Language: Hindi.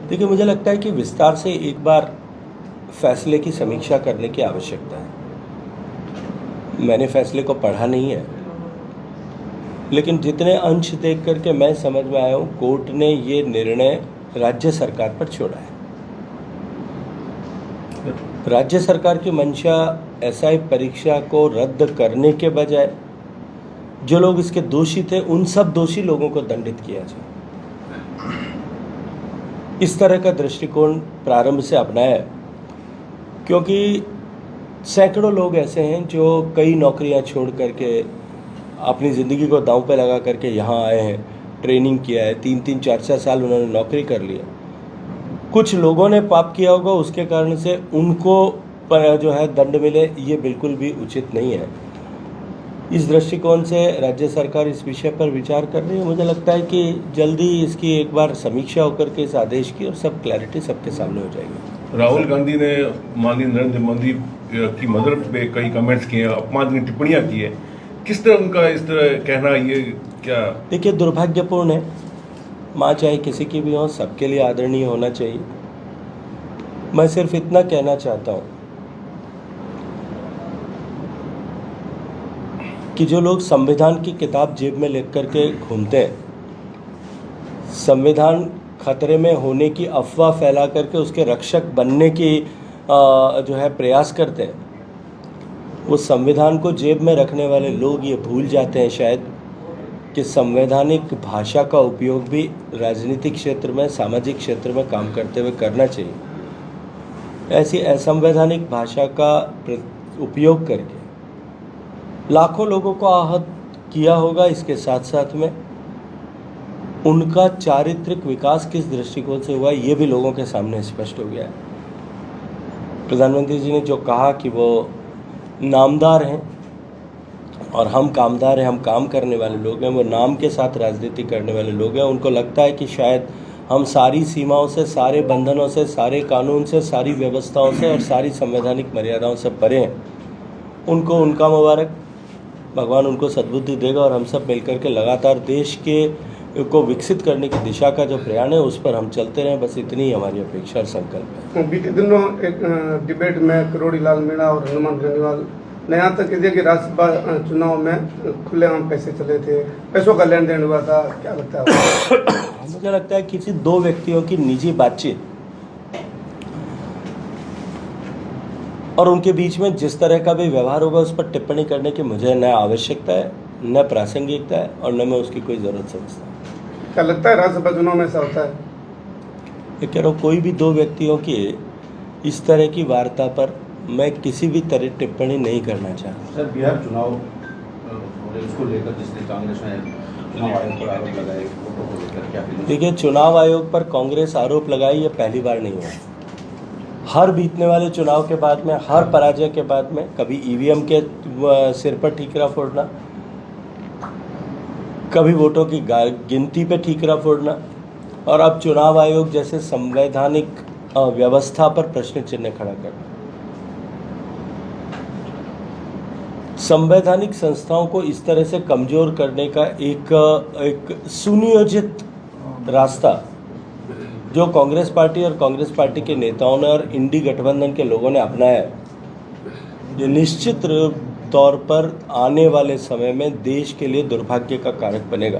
देखिए, मुझे लगता है कि विस्तार से एक बार फैसले की समीक्षा करने की आवश्यकता है। मैंने फैसले को पढ़ा नहीं है, लेकिन जितने अंश देख करके मैं समझ में आया हूँ, कोर्ट ने ये निर्णय राज्य सरकार पर छोड़ा है। राज्य सरकार की मंशा एसआई परीक्षा को रद्द करने के बजाय जो लोग इसके दोषी थे उन सब दोषी लोगों को दंडित किया जाए, इस तरह का दृष्टिकोण प्रारंभ से अपनाया है। क्योंकि सैकड़ों लोग ऐसे हैं जो कई नौकरियां छोड़ करके अपनी ज़िंदगी को दांव पे लगा करके यहाँ आए हैं, ट्रेनिंग किया है, 3-3, 4-4 साल उन्होंने नौकरी कर लिया। कुछ लोगों ने पाप किया होगा, उसके कारण से उनको जो है दंड मिले, ये बिल्कुल भी उचित नहीं है। इस दृष्टिकोण से राज्य सरकार इस विषय पर विचार कर रही है। मुझे लगता है कि जल्दी इसकी एक बार समीक्षा होकर के इस आदेश की और सब क्लैरिटी सबके सामने हो जाएगी। राहुल गांधी ने माननीय नरेंद्र मोदी की मदर पे कई कमेंट्स किए, अपमानजनक टिप्पणियां की है। किस तरह उनका इस तरह कहना, ये क्या? देखिए, दुर्भाग्यपूर्ण है। माँ चाहे किसी की भी हो, सबके लिए आदरणीय होना चाहिए। मैं सिर्फ इतना कहना चाहता हूँ कि जो लोग संविधान की किताब जेब में लेकर के घूमते हैं, संविधान खतरे में होने की अफवाह फैला करके उसके रक्षक बनने की जो है प्रयास करते हैं, वो संविधान को जेब में रखने वाले लोग ये भूल जाते हैं शायद कि संवैधानिक भाषा का उपयोग भी राजनीतिक क्षेत्र में, सामाजिक क्षेत्र में काम करते हुए करना चाहिए। ऐसी असंवैधानिक भाषा का उपयोग करके लाखों लोगों को आहत किया होगा। इसके साथ साथ में उनका चारित्रिक विकास किस दृष्टिकोण से हुआ, ये भी लोगों के सामने स्पष्ट हो गया है। प्रधानमंत्री जी ने जो कहा कि वो नामदार हैं और हम कामदार हैं, हम काम करने वाले लोग हैं, वो नाम के साथ राजनीति करने वाले लोग हैं। उनको लगता है कि शायद हम सारी सीमाओं से, सारे बंधनों से, सारे कानून से, सारी व्यवस्थाओं से और सारी संवैधानिक मर्यादाओं से परे हैं। उनको उनका मुबारक, भगवान उनको सद्बुद्धि देगा और हम सब मिलकर के लगातार देश के को विकसित करने की दिशा का जो प्रयाण है उस पर हम चलते रहें। बस इतनी ही हमारी अपेक्षा और संकल्प है। बीते दिनों एक डिबेट में करोड़ी लाल मीणा और हनुमान रेणीवाल ने यहाँ तक कह दिया कि राज्यसभा चुनाव में खुलेआम पैसे चले थे, पैसों का लेन देन हुआ था। क्या लगता है? मुझे लगता है किसी दो व्यक्तियों की निजी बातचीत और उनके बीच में जिस तरह का भी व्यवहार होगा उस पर टिप्पणी करने की मुझे न आवश्यकता है, न प्रासंगिकता है और न मैं उसकी कोई ज़रूरत समझता हूँ। क्या लगता है राज्यसभा चुनाव में ऐसा होता है? ये कह रहा हूँ, कोई भी दो व्यक्तियों की इस तरह की वार्ता पर मैं किसी भी तरह टिप्पणी नहीं करना चाहता। सर, बिहार चुनाव उसको लेकर जिसने कांग्रेस ने चुनाव आयोग पर आरोप लगाए, फोटो को लेकर क्या? देखिए, चुनाव आयोग पर कांग्रेस आरोप लगाई, ये पहली बार नहीं हुआ। हर बीतने वाले चुनाव के बाद में, हर पराजय के बाद में, कभी ईवीएम के सिर पर ठीकरा फोड़ना, कभी वोटों की गिनती पे ठीकरा फोड़ना और अब चुनाव आयोग जैसे संवैधानिक व्यवस्था पर प्रश्न चिन्ह खड़ा करना। संवैधानिक संस्थाओं को इस तरह से कमजोर करने का एक सुनियोजित रास्ता जो कांग्रेस पार्टी और कांग्रेस पार्टी के नेताओं ने और इंडी गठबंधन के लोगों ने अपनाया है, जो निश्चित तौर पर आने वाले समय में देश के लिए दुर्भाग्य का कारक बनेगा।